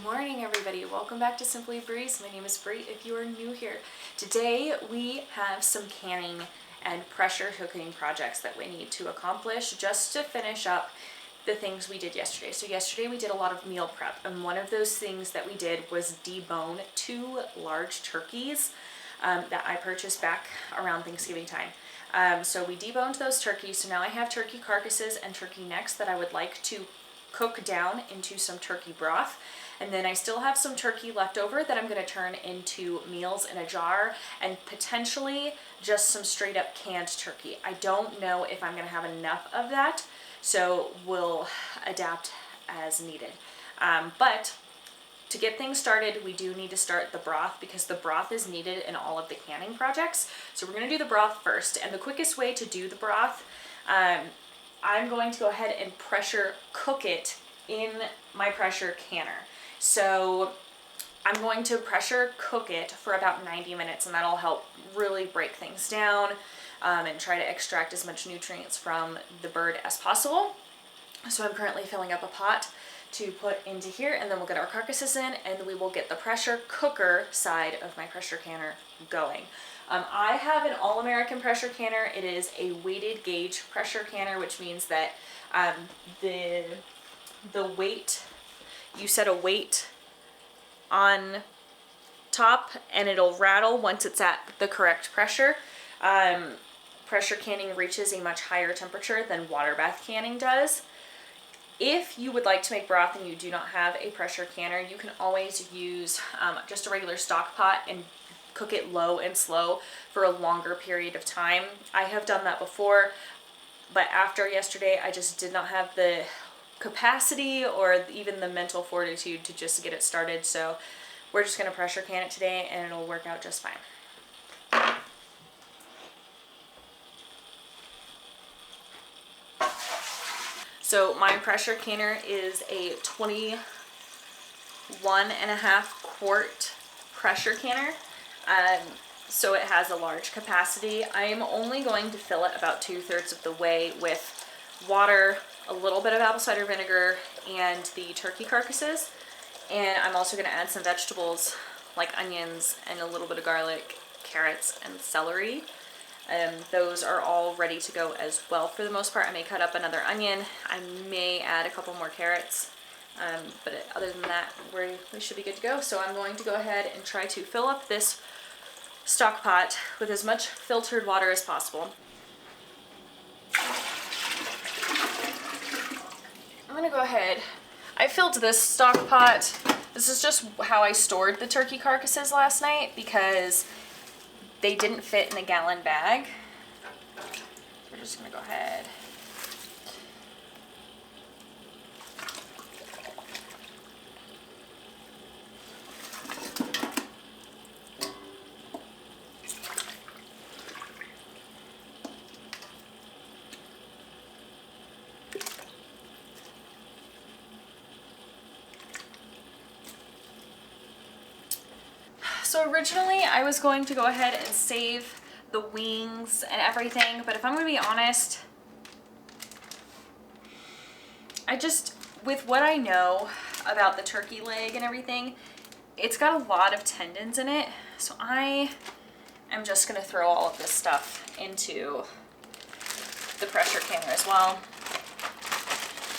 morning, everybody. Welcome back to Simply Breeze. My name is Bree if you are new here. Today we have some canning and pressure cooking projects that we need to accomplish just to finish up the things we did yesterday. So yesterday we did a lot of meal prep, and one of those things that we did was debone 2 large turkeys that I purchased back around Thanksgiving time. So we deboned those turkeys. So now I have turkey carcasses and turkey necks that I would like to cook down into some turkey broth. And then I still have some turkey left over that I'm going to turn into meals in a jar and potentially just some straight up canned turkey. I don't know if I'm going to have enough of that, so we'll adapt as needed. But to get things started, we do need to start the broth because the broth is needed in all of the canning projects. So we're going to do the broth first, and the quickest way to do the broth, I'm going to go ahead and pressure cook it in my pressure canner. So I'm going to pressure cook it for about 90 minutes, and that'll help really break things down and try to extract as much nutrients from the bird as possible. So I'm currently filling up a pot to put into here, and then we'll get our carcasses in, and we will get the pressure cooker side of my pressure canner going. I have an all-American pressure canner. It is a weighted gauge pressure canner, which means that the weight, you set a weight on top and it'll rattle once it's at the correct pressure. Pressure canning reaches a much higher temperature than water bath canning does. If you would like to make broth and you do not have a pressure canner, you can always use just a regular stock pot and cook it low and slow for a longer period of time. I have done that before, but after yesterday, I just did not have the capacity or even the mental fortitude to just get it started. So we're just going to pressure can it today, and it'll work out just fine. So my pressure canner is a 21.5 quart pressure canner. So it has a large capacity. I'm only going to fill it about 2/3 of the way with water, a little bit of apple cider vinegar, and the turkey carcasses. And I'm also going to add some vegetables like onions and a little bit of garlic, carrots, and celery. Those are all ready to go as well for the most part. I may cut up another onion. I may add a couple more carrots. But other than that, we should be good to go. So I'm going to go ahead and try to fill up this stock pot with as much filtered water as possible. I'm gonna go ahead. I filled this stock pot. This is just how I stored the turkey carcasses last night because they didn't fit in a gallon bag. We're just gonna go ahead. So originally I was going to go ahead and save the wings and everything, but if I'm going to be honest, with what I know about the turkey leg and everything, it's got a lot of tendons in it, so I am just going to throw all of this stuff into the pressure canner as well,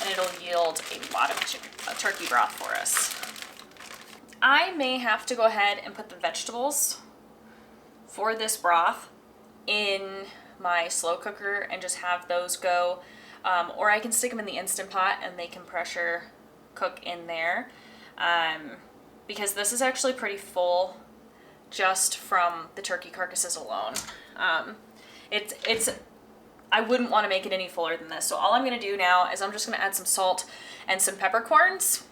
and it'll yield a lot of turkey broth for us. I may have to go ahead and put the vegetables for this broth in my slow cooker and just have those go, or I can stick them in the Instant Pot and they can pressure cook in there, because this is actually pretty full just from the turkey carcasses alone. I wouldn't want to make it any fuller than this. So all I'm going to do now is I'm just going to add some salt and some peppercorns,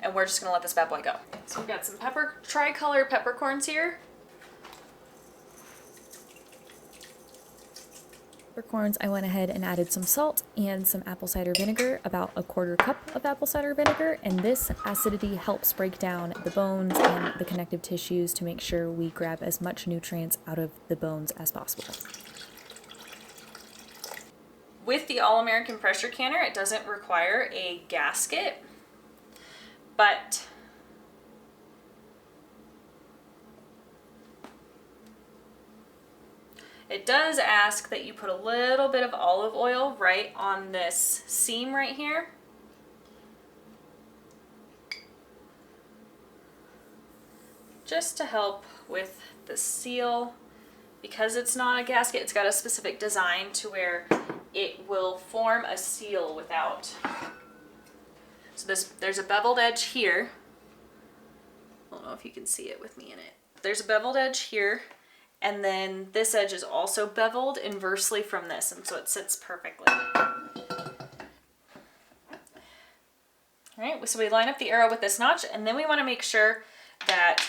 and we're just gonna let this bad boy go. So we've got some tricolor peppercorns here. Peppercorns, I went ahead and added some salt and some apple cider vinegar, about a 1/4 cup of apple cider vinegar, and this acidity helps break down the bones and the connective tissues to make sure we grab as much nutrients out of the bones as possible. With the All-American pressure canner, it doesn't require a gasket, but It does ask that you put a little bit of olive oil right on this seam right here. Just to help with the seal. Because it's not a gasket, it's got a specific design to where it will form a seal without. So there's a beveled edge here. I don't know if you can see it with me in it. There's a beveled edge here, and then this edge is also beveled inversely from this, and so it sits perfectly. All right, so we line up the arrow with this notch, and then we want to make sure that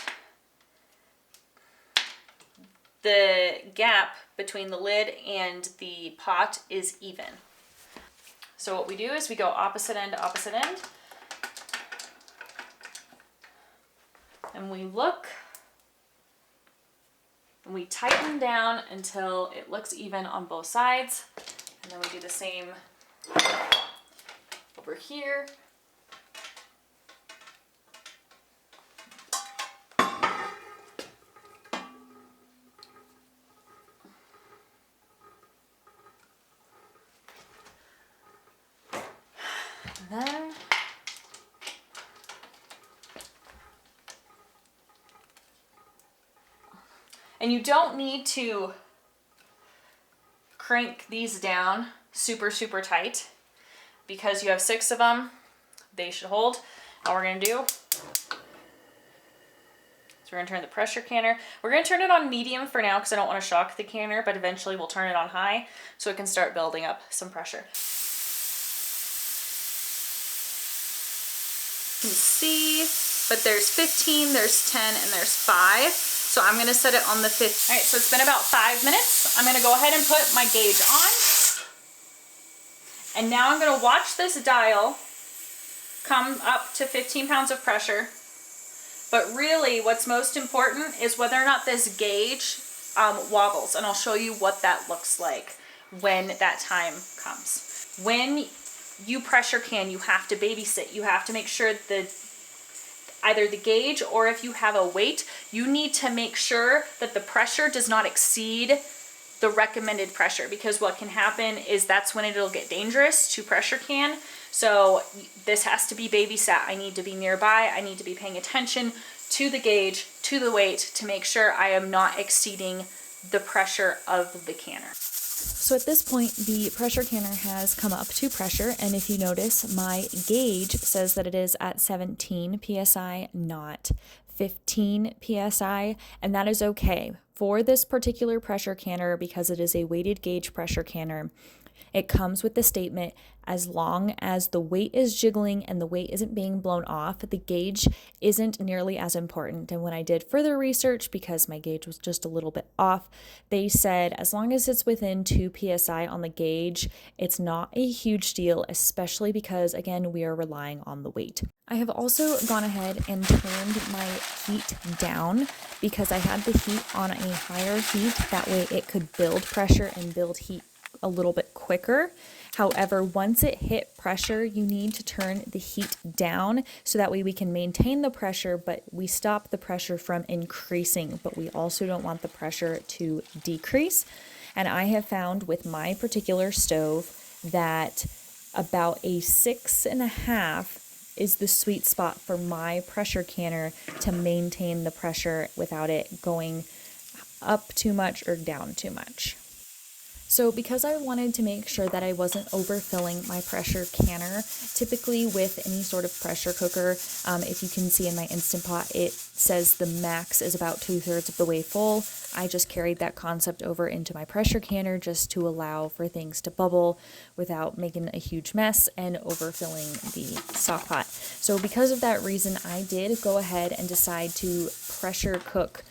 the gap between the lid and the pot is even. So what we do is we go opposite end to opposite end. And we look, and we tighten down until it looks even on both sides. And then we do the same over here. And you don't need to crank these down super, super tight because you have 6 of them. They should hold. All we're gonna do is we're gonna turn the pressure canner. We're gonna turn it on medium for now because I don't want to shock the canner, but eventually we'll turn it on high so it can start building up some pressure. You can see, but there's 15, there's 10, and there's 5. So I'm gonna set it on the 5th. All right, so it's been about 5 minutes. I'm gonna go ahead and put my gauge on. And now I'm gonna watch this dial come up to 15 pounds of pressure. But really what's most important is whether or not this gauge wobbles. And I'll show you what that looks like when that time comes. When you pressure can, you have to babysit. You have to make sure that either the gauge or if you have a weight, you need to make sure that the pressure does not exceed the recommended pressure, because what can happen is that's when it'll get dangerous to pressure can. So this has to be babysat. I need to be nearby. I need to be paying attention to the gauge, to the weight, to make sure I am not exceeding the pressure of the canner. So at this point, the pressure canner has come up to pressure, and if you notice, my gauge says that it is at 17 psi, not 15 psi, and that is okay. For this particular pressure canner, because it is a weighted gauge pressure canner, it comes with the statement, as long as the weight is jiggling and the weight isn't being blown off, the gauge isn't nearly as important. And when I did further research, because my gauge was just a little bit off, they said as long as it's within 2 psi on the gauge, it's not a huge deal, especially because, again, we are relying on the weight. I have also gone ahead and turned my heat down because I had the heat on a higher heat. That way it could build pressure and build heat a little bit quicker. However, once it hit pressure, you need to turn the heat down so that way we can maintain the pressure, but we stop the pressure from increasing, but we also don't want the pressure to decrease. And I have found with my particular stove that about a 6.5 is the sweet spot for my pressure canner to maintain the pressure without it going up too much or down too much. So because I wanted to make sure that I wasn't overfilling my pressure canner, typically with any sort of pressure cooker, if you can see in my Instant Pot, it says the max is about 2/3 of the way full. I just carried that concept over into my pressure canner just to allow for things to bubble without making a huge mess and overfilling the stock pot. So because of that reason, I did go ahead and decide to pressure cook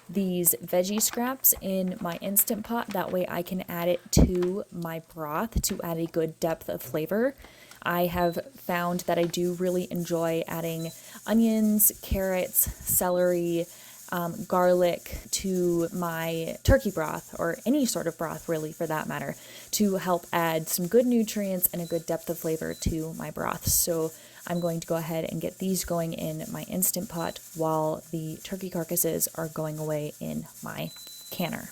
these veggie scraps in my Instant Pot. That way I can add it to my broth to add a good depth of flavor. I have found that I do really enjoy adding onions, carrots, celery, garlic to my turkey broth, or any sort of broth really for that matter, to help add some good nutrients and a good depth of flavor to my broth. So I'm going to go ahead and get these going in my Instant Pot while the turkey carcasses are going away in my canner.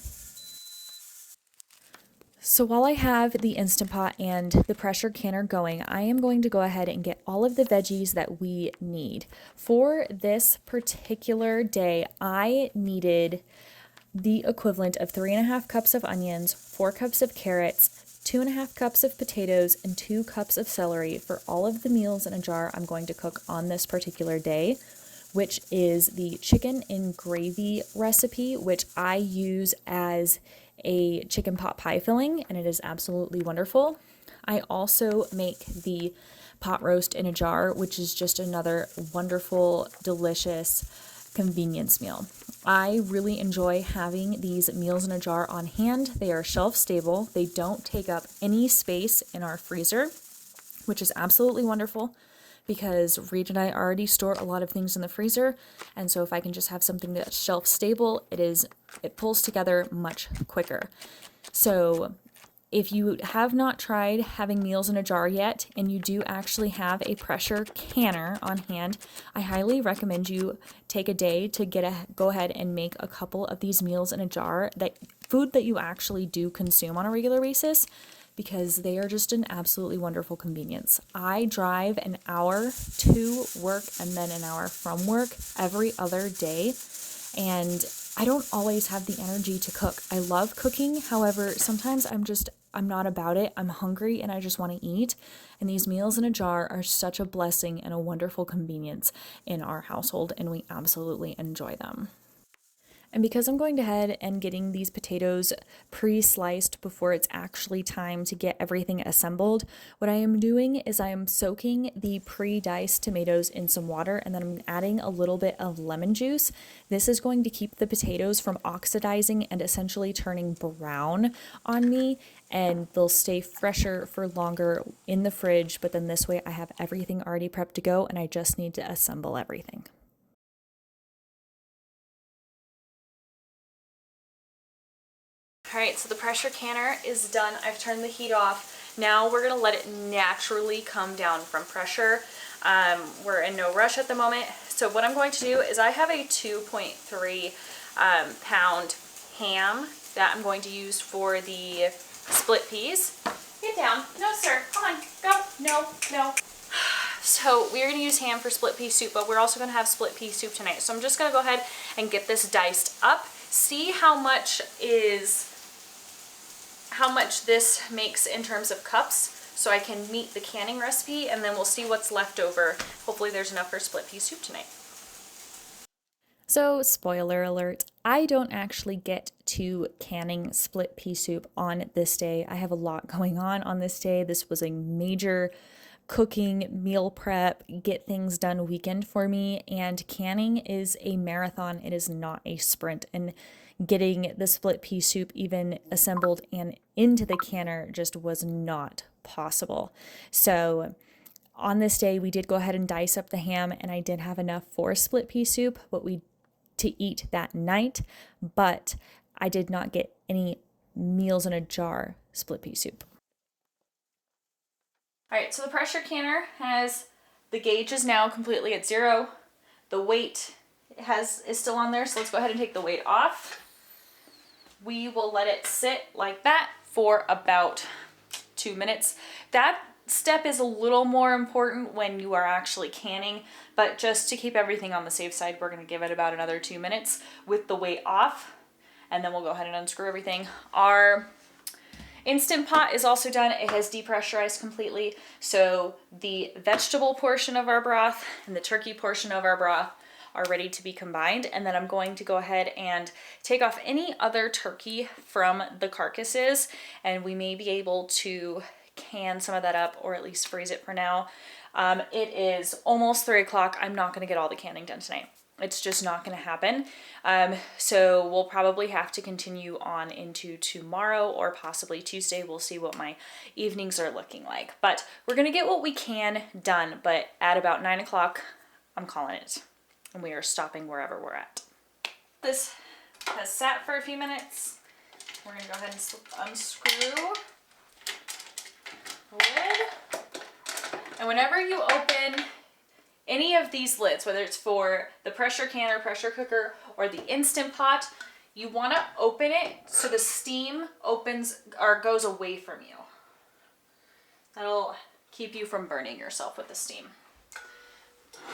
So while I have the Instant Pot and the pressure canner going, I am going to go ahead and get all of the veggies that we need. For this particular day, I needed the equivalent of 3.5 cups of onions, 4 cups of carrots, 2.5 cups of potatoes, and 2 cups of celery for all of the meals in a jar I'm going to cook on this particular day, which is the chicken in gravy recipe, which I use as a chicken pot pie filling, and it is absolutely wonderful. I also make the pot roast in a jar, which is just another wonderful, delicious convenience meal. I really enjoy having these meals in a jar on hand. They are shelf stable. They don't take up any space in our freezer, which is absolutely wonderful because Reed and I already store a lot of things in the freezer. And so if I can just have something that's shelf stable, it pulls together much quicker. So if you have not tried having meals in a jar yet, and you do actually have a pressure canner on hand, I highly recommend you take a day to go ahead and make a couple of these meals in a jar, that food that you actually do consume on a regular basis, because they are just an absolutely wonderful convenience. I drive an hour to work and then an hour from work every other day, and I don't always have the energy to cook. I love cooking. However, sometimes I'm not about it. I'm hungry and I just want to eat. And these meals in a jar are such a blessing and a wonderful convenience in our household, and we absolutely enjoy them. And because I'm going ahead and getting these potatoes pre-sliced before it's actually time to get everything assembled, what I am doing is I am soaking the pre-diced tomatoes in some water, and then I'm adding a little bit of lemon juice. This is going to keep the potatoes from oxidizing and essentially turning brown on me, and they'll stay fresher for longer in the fridge. But then this way I have everything already prepped to go, and I just need to assemble everything. All right, so the pressure canner is done. I've turned the heat off. Now we're gonna let it naturally come down from pressure. We're in no rush at the moment. So what I'm going to do is I have a 2.3 pound ham that I'm going to use for the split peas. Get down. No, sir. Come on. Go. No, no. So we're going to use ham for split pea soup, but we're also going to have split pea soup tonight. So I'm just going to go ahead and get this diced up. See how much this makes in terms of cups, so I can meet the canning recipe, and then we'll see what's left over. Hopefully there's enough for split pea soup tonight. So, spoiler alert, I don't actually get to canning split pea soup on this day. I have a lot going on this day. This was a major cooking, meal prep, get things done weekend for me, and canning is a marathon. It is not a sprint, and getting the split pea soup even assembled and into the canner just was not possible. So on this day, we did go ahead and dice up the ham, and I did have enough for split pea soup to eat that night, but I did not get any meals in a jar split pea soup. All right, so the pressure canner the gauge is now completely at 0. The weight is still on there, so let's go ahead and take the weight off. We will let it sit like that for about 2 minutes. That step is a little more important when you are actually canning, but just to keep everything on the safe side, we're going to give it about another 2 minutes with the weight off, and then we'll go ahead and unscrew everything. Our Instant Pot is also done. It has depressurized completely, so the vegetable portion of our broth and the turkey portion of our broth are ready to be combined. And then I'm going to go ahead and take off any other turkey from the carcasses, and we may be able to can some of that up, or at least freeze it for now. It is almost 3 o'clock. I'm not going to get all the canning done tonight. It's just not going to happen. So we'll probably have to continue on into tomorrow or possibly Tuesday. We'll see what my evenings are looking like. But we're going to get what we can done. But at about 9 o'clock, I'm calling it. And we are stopping wherever we're at. This has sat for a few minutes. We're going to go ahead and unscrew the lid. And whenever you open any of these lids, whether it's for the pressure canner, pressure cooker, or the Instant Pot, you want to open it so the steam opens or goes away from you. That'll keep you from burning yourself with the steam.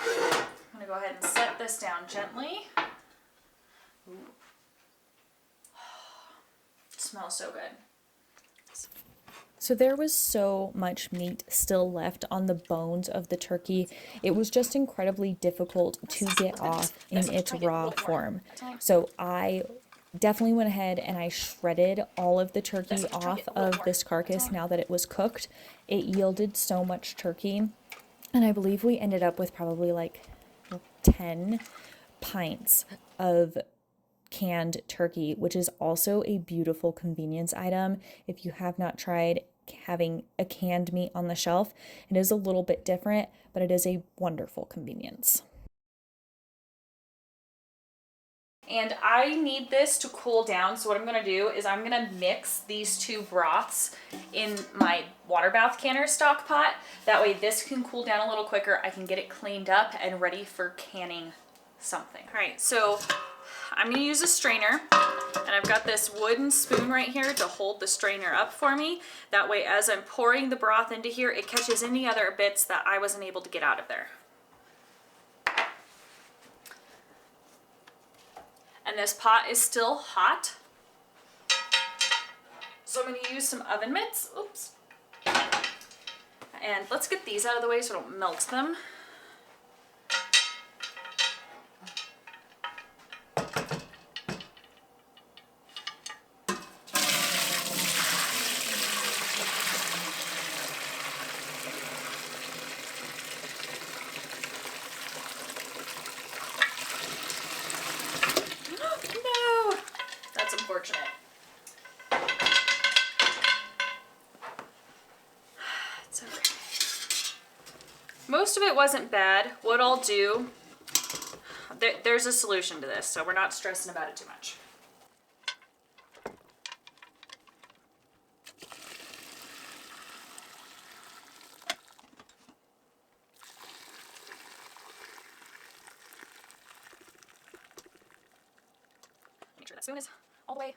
I'm gonna go ahead and set this down gently. Ooh. It smells so good. So there was so much meat still left on the bones of the turkey. It was just incredibly difficult to get off in its raw form. So I definitely went ahead and I shredded all of the turkey off of this carcass now that it was cooked. It yielded so much turkey, and I believe we ended up with probably like 10 pints of canned turkey, which is also a beautiful convenience item. If you have not tried having a canned meat on the shelf, it is a little bit different, but it is a wonderful convenience. And I need this to cool down, so what I'm gonna do is I'm gonna mix these two broths in my water bath canner stock pot. That way this can cool down a little quicker. I can get it cleaned up and ready for canning something. All right, so I'm gonna use a strainer, and I've got this wooden spoon right here to hold the strainer up for me. That way, as I'm pouring the broth into here, it catches any other bits that I wasn't able to get out of there. And this pot is still hot. So I'm gonna use some oven mitts, oops. And let's get these out of the way so I don't melt them. No, that's unfortunate. It's okay. Most of it wasn't bad. What I'll do, there's a solution to this, so we're not stressing about it too much. Make sure that spoon is all the way.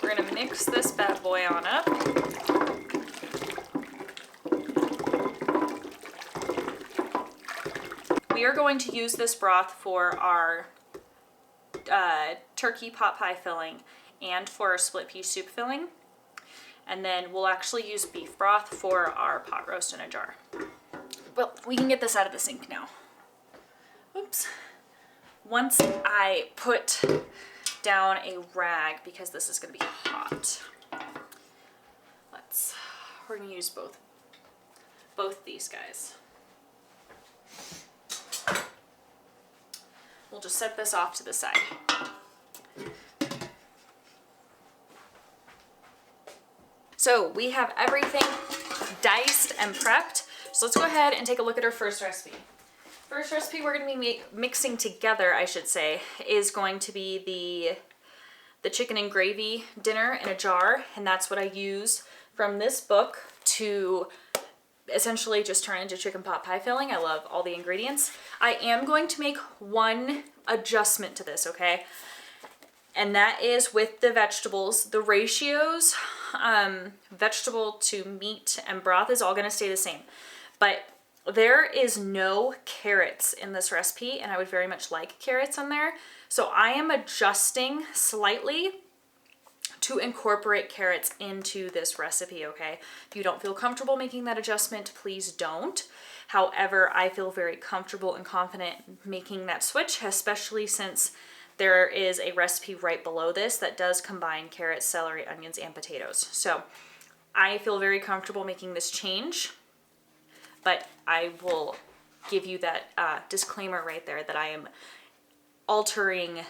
We're gonna mix this bad boy on up. We are going to use this broth for our turkey pot pie filling and for our split pea soup filling. And then we'll actually use beef broth for our pot roast in a jar. Well, we can get this out of the sink now. Oops. Once I put down a rag, because this is gonna be hot, we're gonna use both these guys. We'll just set this off to the side. So we have everything diced and prepped. So let's go ahead and take a look at our first recipe. First recipe we're going to be mixing together, I should say, is going to be the chicken and gravy dinner in a jar, and that's what I use from this book to essentially just turn into chicken pot pie filling. I love all the ingredients. I am going to make one adjustment to this, okay? And that is with the vegetables. The ratios, vegetable to meat and broth is all gonna stay the same. But there is no carrots in this recipe, and I would very much like carrots in there. So I am adjusting slightly to incorporate carrots into this recipe, okay? If you don't feel comfortable making that adjustment, please don't. However, I feel very comfortable and confident making that switch, especially since there is a recipe right below this that does combine carrots, celery, onions, and potatoes. So I feel very comfortable making this change, but I will give you that disclaimer right there that I am altering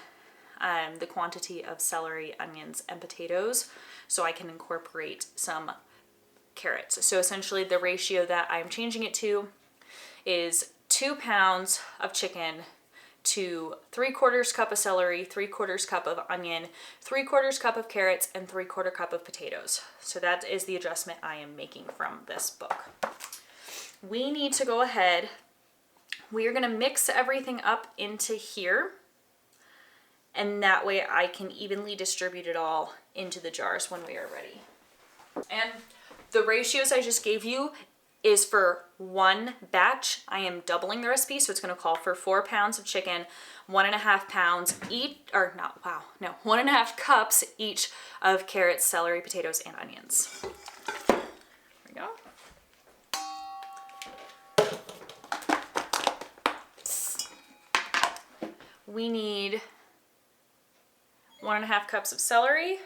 the quantity of celery, onions, and potatoes so I can incorporate some carrots. So essentially the ratio that I'm changing it to is 2 pounds of chicken to 3/4 cup of celery, 3/4 cup of onion, 3/4 cup of carrots, and 3/4 cup of potatoes. So that is the adjustment I am making from this book. we need to go ahead. We are gonna mix everything up into here, and that way I can evenly distribute it all into the jars when we are ready. And the ratios I just gave you is for one batch. I am doubling the recipe, so it's gonna call for 4 pounds of chicken, 1.5 pounds each, or not, wow, no, 1.5 cups each of carrots, celery, potatoes, and onions. There we go. We need 1.5 cups of celery.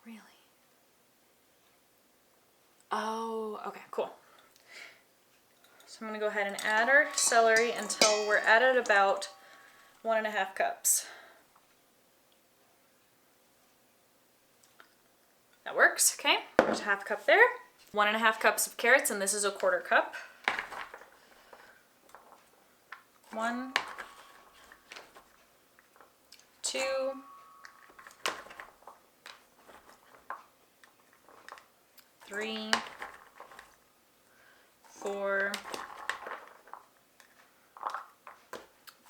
Really? Oh, okay, cool. So I'm gonna go ahead and add our celery until we're at about 1.5 cups. That works, okay? There's a 1/2 cup there. 1.5 cups of carrots, and this is a 1/4 cup. 1, 2, 3, 4,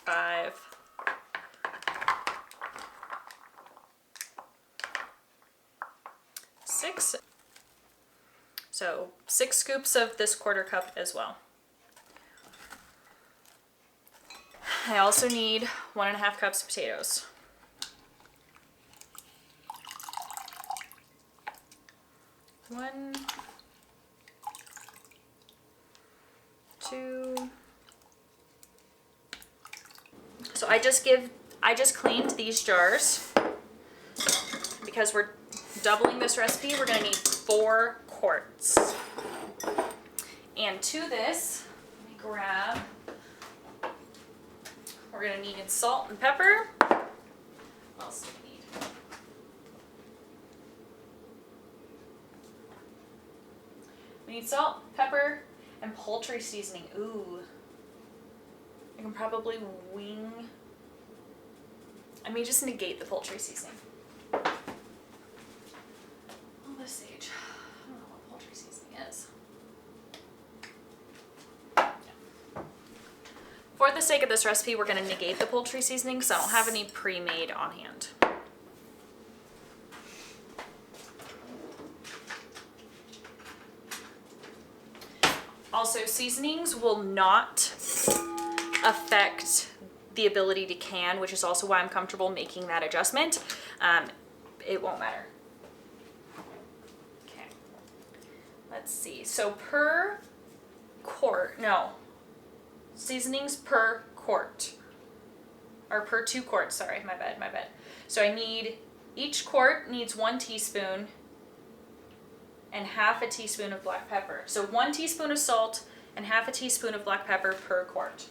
5, 6. So 6 scoops of this 1/4 cup as well. I also need 1.5 cups of potatoes. One, 2. So I just cleaned these jars. Because we're doubling this recipe, we're gonna need 4 quarts. And to this, let me grab, we're gonna need salt and pepper. What else do we need? We need salt, pepper, and poultry seasoning. Ooh. I can probably I may just negate the poultry seasoning. Oh, this sage. I don't know what poultry seasoning is. For the sake of this recipe, we're going to negate the poultry seasoning because I don't have any pre-made on hand. Also, seasonings will not affect the ability to can, which is also why I'm comfortable making that adjustment. It won't matter. Okay. Let's see. So per quart, no. Seasonings per quart. Or per 2 quarts, sorry, my bad. So each quart needs 1 teaspoon and 1/2 teaspoon of black pepper. So 1 teaspoon of salt and 1/2 teaspoon of black pepper per quart.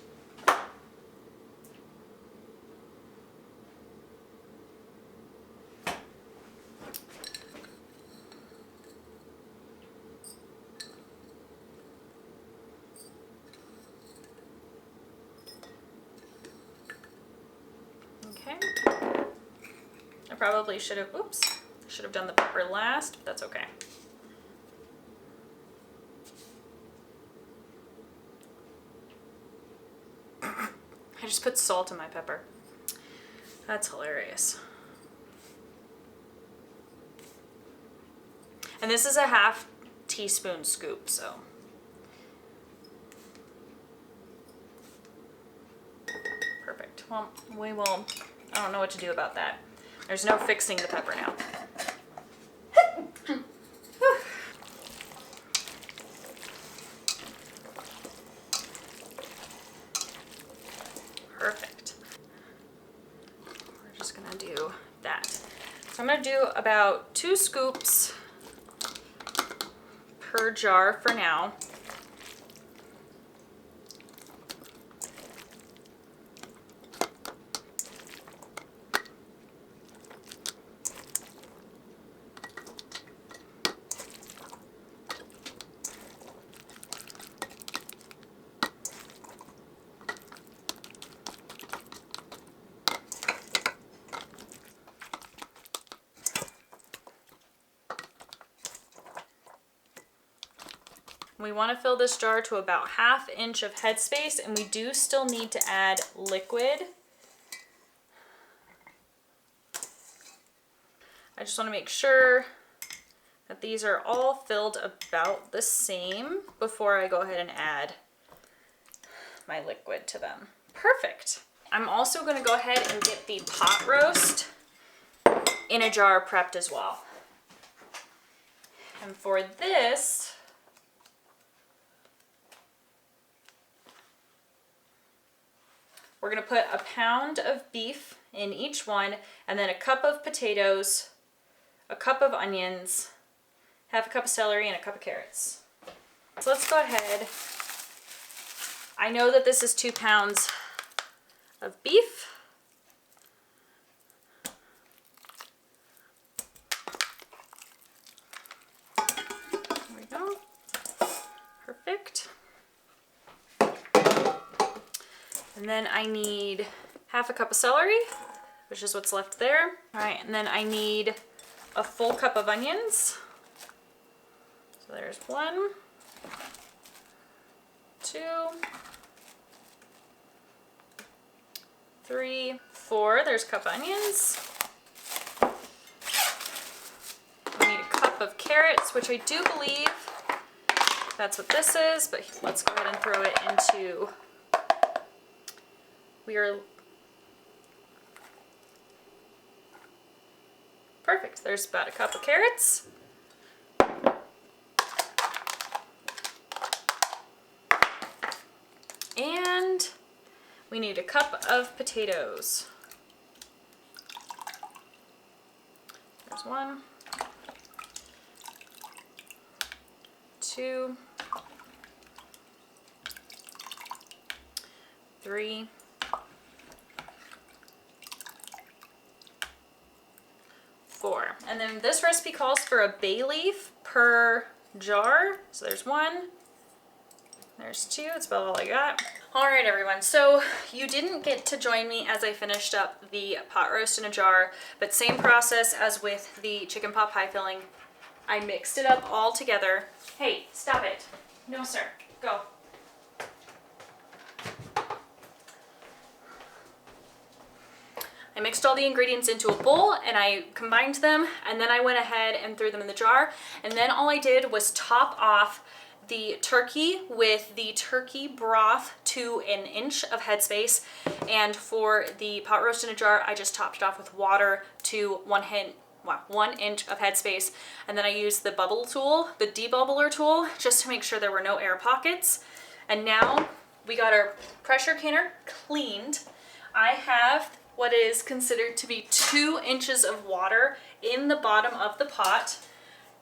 Okay. I probably should have done the pepper last, but that's okay. I just put salt in my pepper. That's hilarious. And this is a 1/2 teaspoon scoop, so. Perfect. Well, I don't know what to do about that. There's no fixing the pepper now. Perfect. We're just gonna do that. So I'm gonna do about 2 scoops per jar for now. We want to fill this jar to about 1/2 inch of headspace, and we do still need to add liquid. I just want to make sure that these are all filled about the same before I go ahead and add my liquid to them. Perfect. I'm also going to go ahead and get the pot roast in a jar prepped as well. And for this, we're going to put 1 pound of beef in each one, and then 1 cup of potatoes, 1 cup of onions, 1/2 cup of celery, and 1 cup of carrots. So let's go ahead. I know that this is 2 pounds of beef. There we go. Perfect. And then I need 1/2 cup of celery, which is what's left there. All right, and then I need a full cup of onions. So there's 1, 2, 3, 4. There's a cup of onions. I need 1 cup of carrots, which I do believe that's what this is, but let's go ahead and throw it into, perfect. There's about 1 cup of carrots. And we need 1 cup of potatoes. There's 1, 2, 3, 4. And then this recipe calls for a bay leaf per jar. So there's 1, there's 2, that's about all I got. All right, everyone, so you didn't get to join me as I finished up the pot roast in a jar, but same process as with the chicken pot pie filling. I mixed it up all together. Hey, stop it. No, sir, go. I mixed all the ingredients into a bowl and I combined them, and then I went ahead and threw them in the jar. And then all I did was top off the turkey with the turkey broth to 1 inch of headspace. And for the pot roast in a jar, I just topped it off with water to 1 inch of headspace. And then I used the bubble tool, the debubbler tool, just to make sure there were no air pockets. And now we got our pressure canner cleaned. I have what is considered to be 2 inches of water in the bottom of the pot.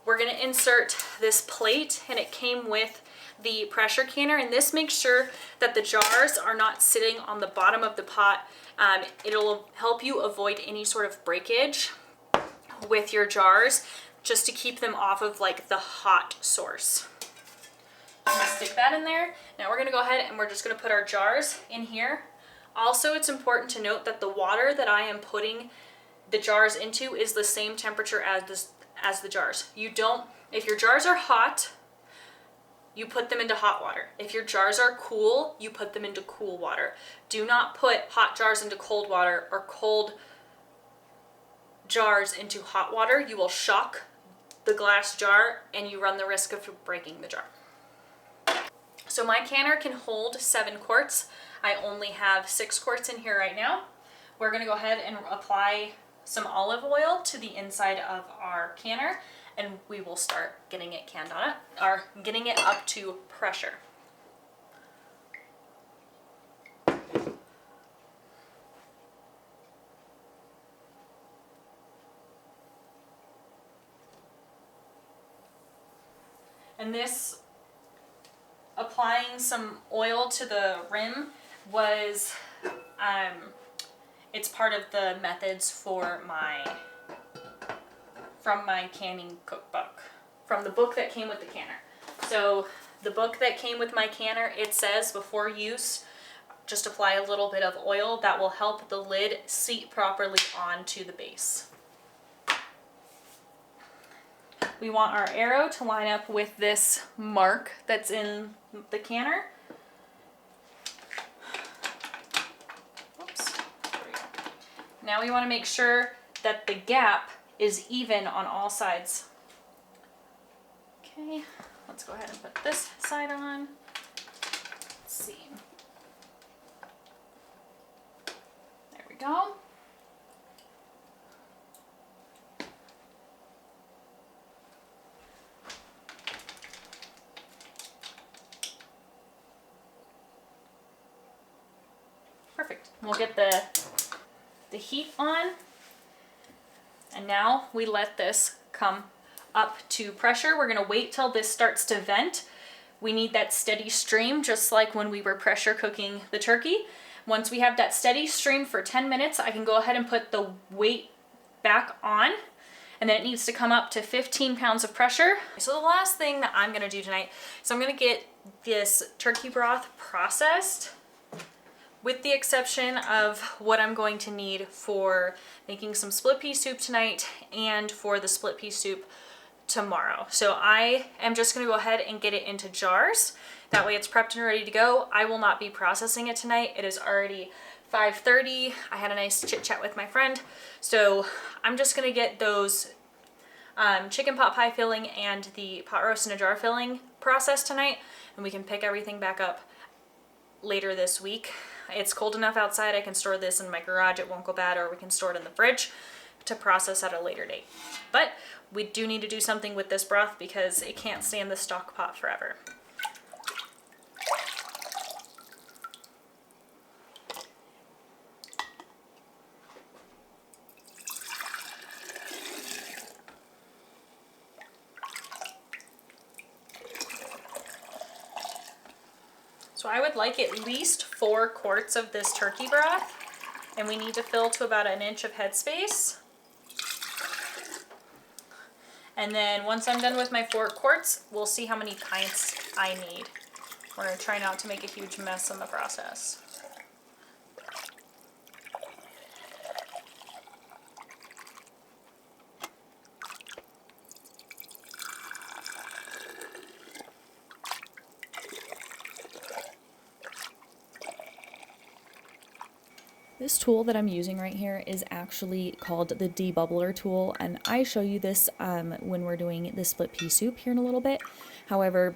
We're going to insert this plate, and it came with the pressure canner, and this makes sure that the jars are not sitting on the bottom of the pot. It'll help you avoid any sort of breakage with your jars, just to keep them off of like the hot source. I'm gonna stick that in there. Now we're gonna go ahead and we're just gonna put our jars in here. Also, it's important to note that the water that I am putting the jars into is the same temperature as the jars. If your jars are hot, you put them into hot water. If your jars are cool, you put them into cool water. Do not put hot jars into cold water or cold jars into hot water. You will shock the glass jar and you run the risk of breaking the jar. So my canner can hold 7 quarts. I only have 6 quarts in here right now. We're gonna go ahead and apply some olive oil to the inside of our canner, and we will start getting it canned on it, or getting it up to pressure. And this, applying some oil to the rim was, it's part of the methods for from my canning cookbook, from the book that came with the canner. So the book that came with my canner, it says before use, just apply a little bit of oil. That will help the lid seat properly onto the base. we want our arrow to line up with this mark that's in the canner. Oops. There we go. Now we want to make sure that the gap is even on all sides. Okay, let's go ahead and put this side on. Let's see. There we go. Perfect. We'll get the heat on, and now we let this come up to pressure. We're gonna wait till this starts to vent. We need that steady stream, just like when we were pressure cooking the turkey. Once we have that steady stream for 10 minutes, I can go ahead and put the weight back on, and then it needs to come up to 15 pounds of pressure. So the last thing that I'm gonna do tonight is I'm gonna get this turkey broth processed, with the exception of what I'm going to need for making some split pea soup tonight and for the split pea soup tomorrow. So I am just gonna go ahead and get it into jars. That way it's prepped and ready to go. I will not be processing it tonight. It is already 5:30. I had a nice chit chat with my friend. So I'm just gonna get those chicken pot pie filling and the pot roast in a jar filling processed tonight, and we can pick everything back up later this week. It's cold enough outside, I can store this in my garage, it won't go bad, or we can store it in the fridge to process at a later date. But we do need to do something with this broth because it can't stay in the stock pot forever. So I would like at least 4 quarts of this turkey broth, and we need to fill to about 1 inch of headspace. And then once I'm done with my 4 quarts, we'll see how many pints I need. We're gonna try not to make a huge mess in the process. This tool that I'm using right here is actually called the debubbler tool, and I show you this when we're doing the split pea soup here in a little bit. However,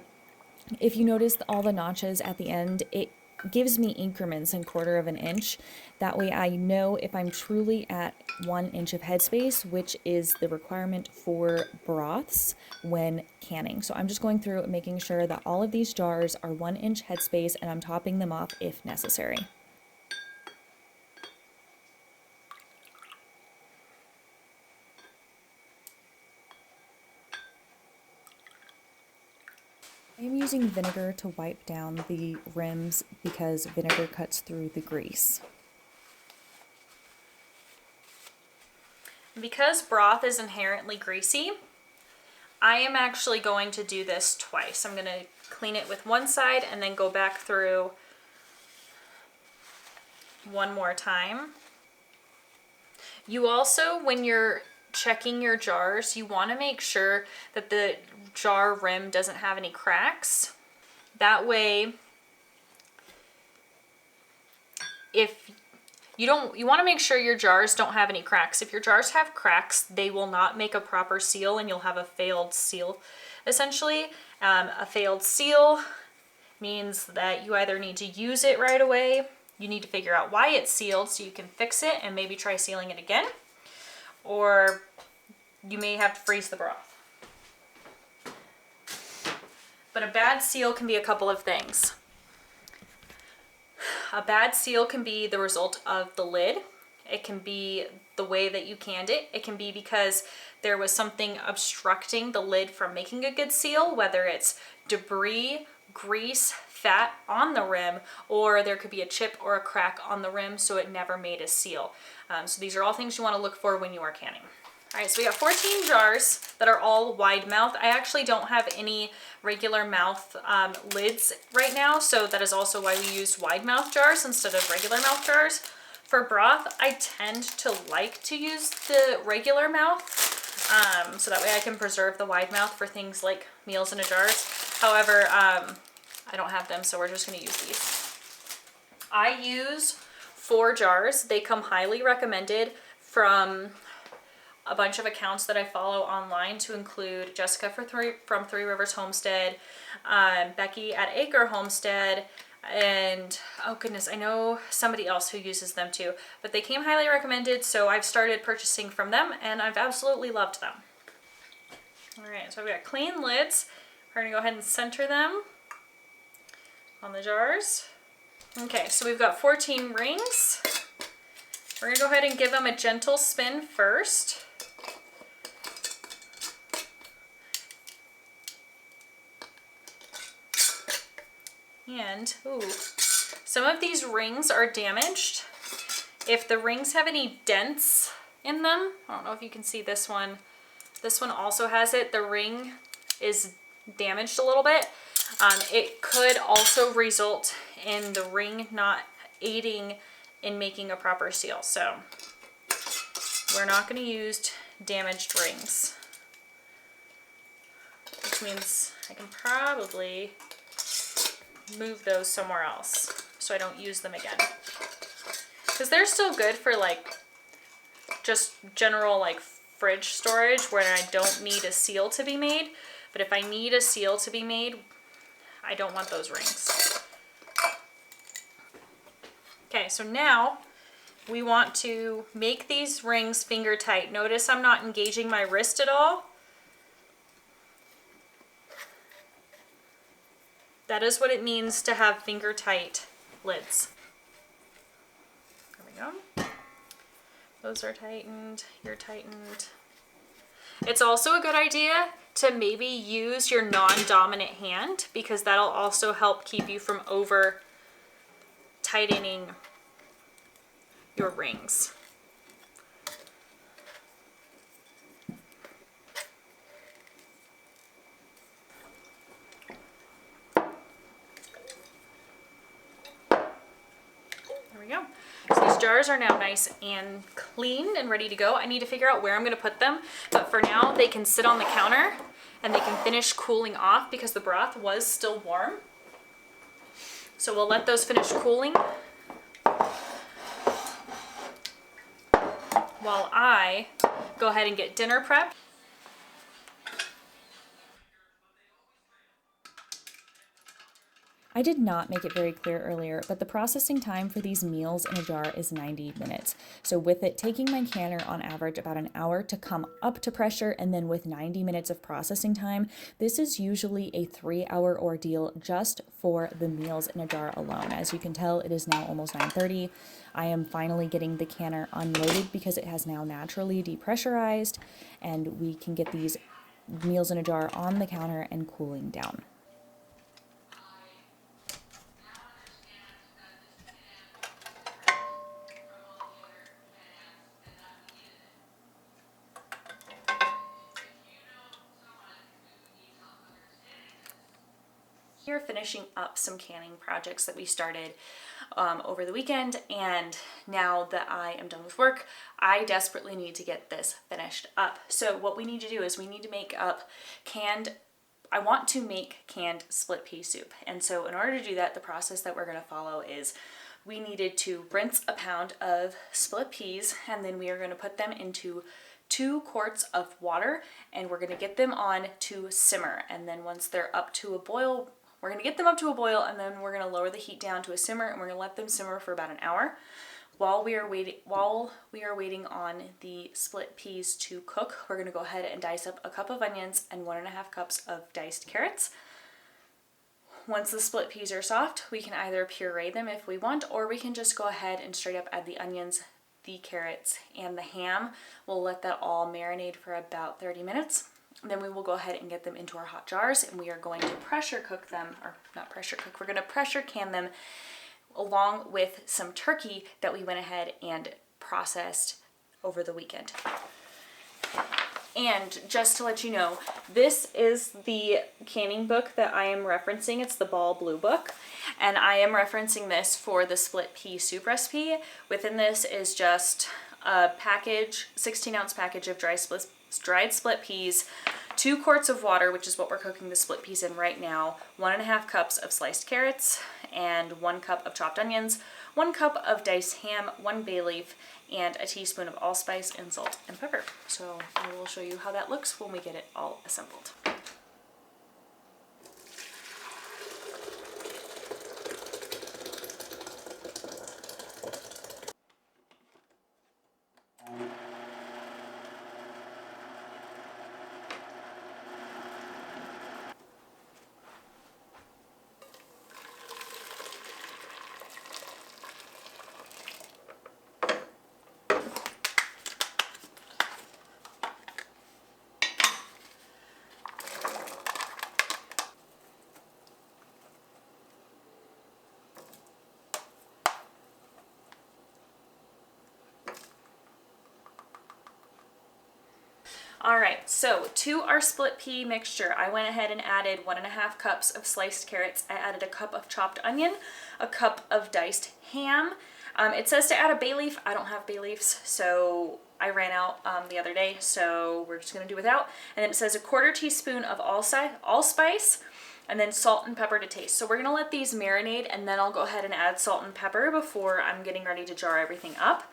if you notice all the notches at the end, it gives me increments in 1/4 of an inch. That way I know if I'm truly at 1 inch of headspace, which is the requirement for broths when canning. So I'm just going through and making sure that all of these jars are 1 inch headspace, and I'm topping them off if necessary. I'm using vinegar to wipe down the rims because vinegar cuts through the grease. Because broth is inherently greasy, I am actually going to do this twice. I'm gonna clean it with one side and then go back through one more time. You also, when you're checking your jars, you want to make sure that the jar rim doesn't have any cracks. That way, if you want to make sure your jars don't have any cracks. If your jars have cracks, they will not make a proper seal and you'll have a failed seal. Essentially, a failed seal means that you either need to use it right away, you need to figure out why it's sealed so you can fix it and maybe try sealing it again, or you may have to freeze the broth. But a bad seal can be a couple of things. A bad seal can be the result of the lid. It can be the way that you canned it. It can be because there was something obstructing the lid from making a good seal, whether it's debris, grease, fat on the rim, or there could be a chip or a crack on the rim so it never made a seal. So these are all things you want to look for when you are canning. All right, so we got 14 jars that are all wide mouth. I actually don't have any regular mouth lids right now, so that is also why we used wide mouth jars instead of regular mouth jars. For broth, I tend to like to use the regular mouth. so that way I can preserve the wide mouth for things like meals in a jars. However, I don't have them, so we're just going to use these. I use 4 jars. They come highly recommended from a bunch of accounts that I follow online, to include Jessica from Three Rivers Homestead, Becky at Acre Homestead, and oh goodness, I know somebody else who uses them too, but they came highly recommended, so I've started purchasing from them and I've absolutely loved them. All right, so I've got clean lids. We're gonna go ahead and center them on the jars. Okay, so we've got 14 rings. We're gonna go ahead and give them a gentle spin first. And, ooh, some of these rings are damaged. If the rings have any dents in them, I don't know if you can see this one. This one also has it. The ring is damaged a little bit. It could also result in the ring not aiding in making a proper seal. So we're not going to use damaged rings, which means I can probably move those somewhere else so I don't use them again, because they're still good for like just general like fridge storage where I don't need a seal to be made. But if I need a seal to be made, I don't want those rings. Okay, so now we want to make these rings finger tight. Notice I'm not engaging my wrist at all. That is what it means to have finger tight lids. There we go. Those are tightened, you're tightened. It's also a good idea to maybe use your non-dominant hand, because that'll also help keep you from over tightening your rings. There we go. So these jars are now nice and clean and ready to go. I need to figure out where I'm going to put them, but for now they can sit on the counter and they can finish cooling off because the broth was still warm. So we'll let those finish cooling while I go ahead and get dinner prepped. I did not make it very clear earlier, but the processing time for these meals in a jar is 90 minutes. So with it taking my canner on average about an hour to come up to pressure, and then with 90 minutes of processing time, this is usually a 3-hour ordeal just for the meals in a jar alone. As you can tell, it is now almost 9:30. I am finally getting the canner unloaded because it has now naturally depressurized, and we can get these meals in a jar on the counter and cooling down. We're finishing up some canning projects that we started over the weekend, and now that I am done with work, I desperately need to get this finished up. So what we need to do is we need to make up I want to make canned split pea soup. And so in order to do that, the process that we're going to follow is we needed to rinse a pound of split peas, and then we are going to put them into 2 quarts of water, and we're going to get them on to simmer. And then once they're up to a boil, we're going to get them up to a boil, and then we're going to lower the heat down to a simmer, and we're going to let them simmer for about an hour. While we are waiting on the split peas to cook, we're going to go ahead and dice up a cup of onions and 1.5 cups of diced carrots. Once the split peas are soft, we can either puree them if we want, or we can just go ahead and straight up add the onions, the carrots, and the ham. We'll let that all marinate for about 30 minutes. Then we will go ahead and get them into our hot jars, and we are going to pressure cook them, or not pressure cook, we're going to pressure can them along with some turkey that we went ahead and processed over the weekend. And just to let you know, this is the canning book that I am referencing. It's the Ball Blue book, and I am referencing this for the split pea soup recipe. Within this is just a package, 16-ounce package of dry split dried split peas, 2 quarts of water, which is what we're cooking the split peas in right now, 1.5 cups of sliced carrots, and 1 cup of chopped onions, 1 cup of diced ham, 1 bay leaf, and a teaspoon of allspice and salt and pepper. So I will show you how that looks when we get it all assembled. All right, so to our split pea mixture, I went ahead and added 1.5 cups of sliced carrots. I added a cup of chopped onion, a cup of diced ham. It says to add a bay leaf. I don't have bay leaves, so I ran out the other day, so we're just gonna do without. And then it says a 1/4 teaspoon of allspice, and then salt and pepper to taste. So we're gonna let these marinate, and then I'll go ahead and add salt and pepper before I'm getting ready to jar everything up.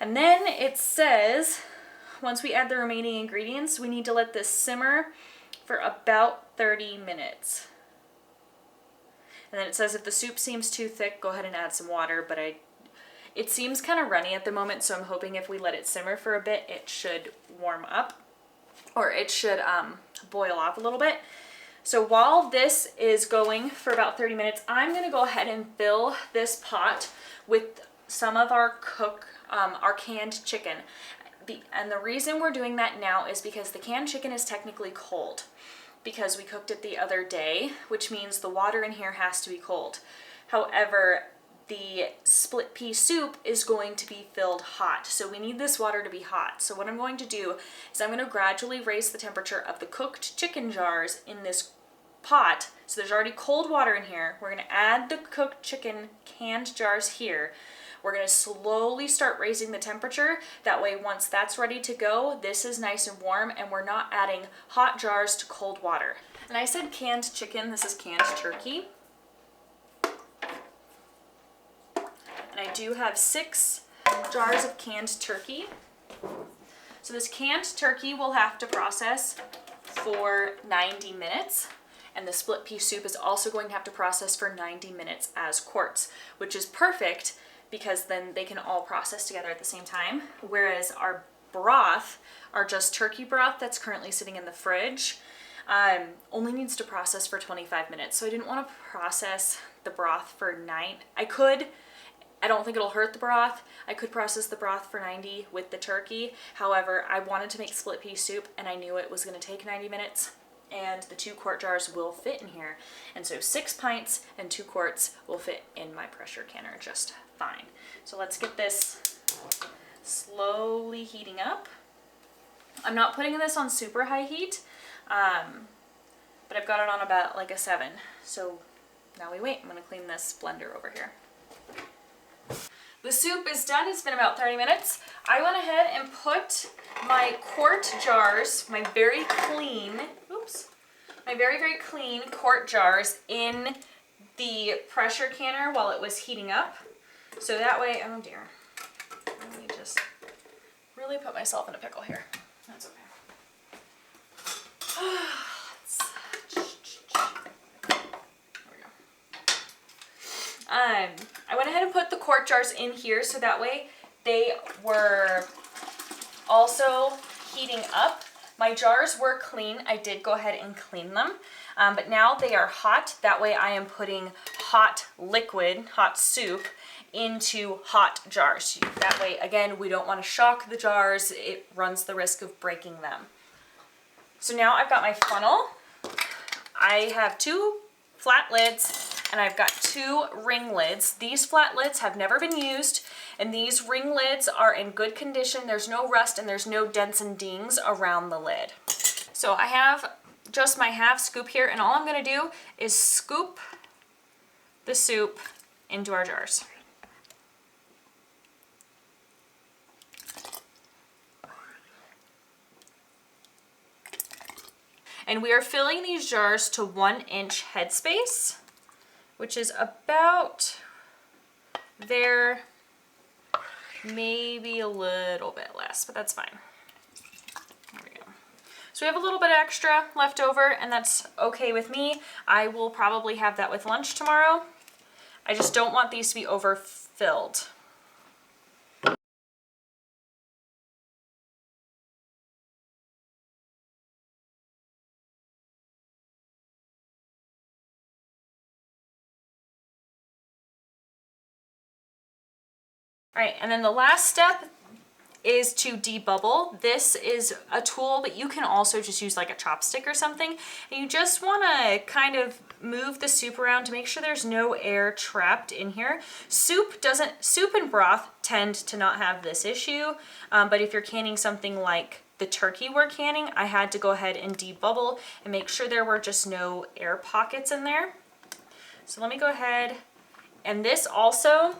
And then it says, once we add the remaining ingredients, we need to let this simmer for about 30 minutes. And then it says if the soup seems too thick, go ahead and add some water, but it seems kind of runny at the moment, so I'm hoping if we let it simmer for a bit, it should warm up, or it should boil off a little bit. So while this is going for about 30 minutes, I'm gonna go ahead and fill this pot with some of our canned chicken. And the reason we're doing that now is because the canned chicken is technically cold because we cooked it the other day, which means the water in here has to be cold. However, the split pea soup is going to be filled hot, so we need this water to be hot. So what I'm going to do is I'm going to gradually raise the temperature of the cooked chicken jars in this pot. So there's already cold water in here. We're going to add the cooked chicken canned jars here. We're going to slowly start raising the temperature. That way, once that's ready to go, this is nice and warm, and we're not adding hot jars to cold water. And I said canned chicken, this is canned turkey. And I do have 6 jars of canned turkey. So this canned turkey will have to process for 90 minutes. And the split pea soup is also going to have to process for 90 minutes as quarts, which is perfect because then they can all process together at the same time. Whereas our broth, our just turkey broth that's currently sitting in the fridge, only needs to process for 25 minutes. So I didn't want to process the broth for 9. I could, I don't think it'll hurt the broth. I could process the broth for 90 with the turkey. However, I wanted to make split pea soup and I knew it was going to take 90 minutes. And the 2 quart jars will fit in here. And so 6 pints and 2 quarts will fit in my pressure canner just fine. So let's get this slowly heating up. I'm not putting this on super high heat, but I've got it on about like a 7. So now we wait. I'm gonna clean this blender over here. The soup is done. It's been about 30 minutes. I went ahead and put my quart jars, my very, very clean quart jars in the pressure canner while it was heating up. So that way, oh dear, let me just really put myself in a pickle here. That's okay. There we go. I went ahead and put the quart jars in here so that way they were also heating up. My jars were clean. I did go ahead and clean them, but now they are hot. That way I am putting hot liquid, hot soup, into hot jars. That way, again, we don't want to shock the jars. It runs the risk of breaking them. So now I've got my funnel. I have 2 flat lids and I've got 2 ring lids. These flat lids have never been used, and these ring lids are in good condition. There's no rust and there's no dents and dings around the lid. So I have just my half scoop here, and all I'm gonna do is scoop the soup into our jars. And we are filling these jars to 1 inch headspace, which is about there, maybe a little bit less, but that's fine. There we go. So we have a little bit extra left over, and that's okay with me. I will probably have that with lunch tomorrow. I just don't want these to be overfilled. All right, and then the last step is to debubble. This is a tool, but you can also just use like a chopstick or something. And you just wanna kind of move the soup around to make sure there's no air trapped in here. Soup and broth tend to not have this issue, but if you're canning something like the turkey we're canning, I had to go ahead and debubble and make sure there were just no air pockets in there. So let me go ahead. And this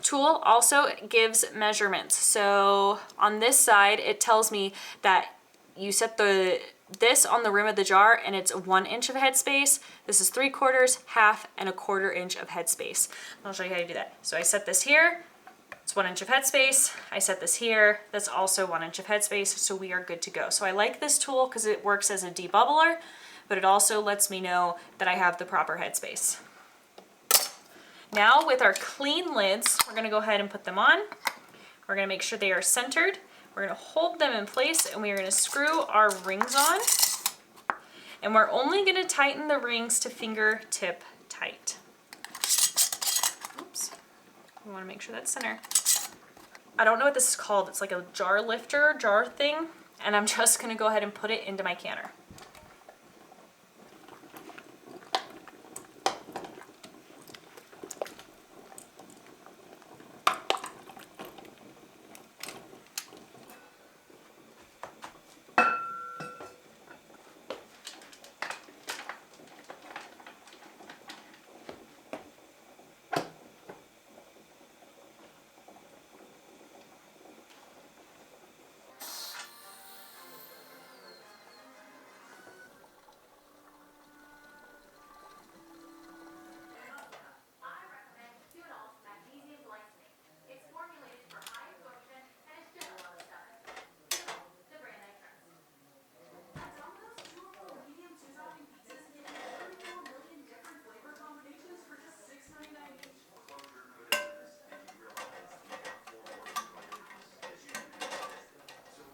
tool also gives measurements. So on this side, it tells me that you set this on the rim of the jar and it's 1 inch of headspace. This is 3/4, half, and 1/4 inch of headspace. I'll show you how to do that. So I set this here, it's 1 inch of headspace. I set this here, that's also 1 inch of headspace, so we are good to go. So I like this tool because it works as a debubbler, but it also lets me know that I have the proper headspace. Now with our clean lids, we're gonna go ahead and put them on. We're gonna make sure they are centered. We're gonna hold them in place and we are gonna screw our rings on. And we're only gonna tighten the rings to fingertip tight. Oops, we wanna make sure that's center. I don't know what this is called. It's like a jar lifter, jar thing. And I'm just gonna go ahead and put it into my canner.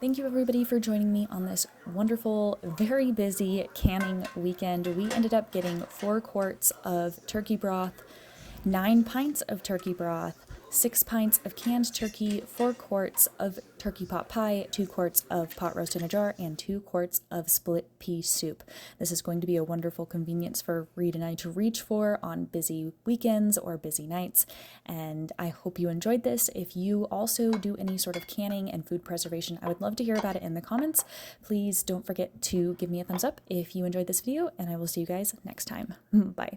Thank you everybody for joining me on this wonderful, very busy canning weekend. We ended up getting 4 quarts of turkey broth, 9 pints of turkey broth, 6 pints of canned turkey, 4 quarts of turkey pot pie, 2 quarts of pot roast in a jar, and 2 quarts of split pea soup. This is going to be a wonderful convenience for Reed and I to reach for on busy weekends or busy nights, and I hope you enjoyed this. If you also do any sort of canning and food preservation, I would love to hear about it in the comments. Please don't forget to give me a thumbs up if you enjoyed this video, and I will see you guys next time. Bye.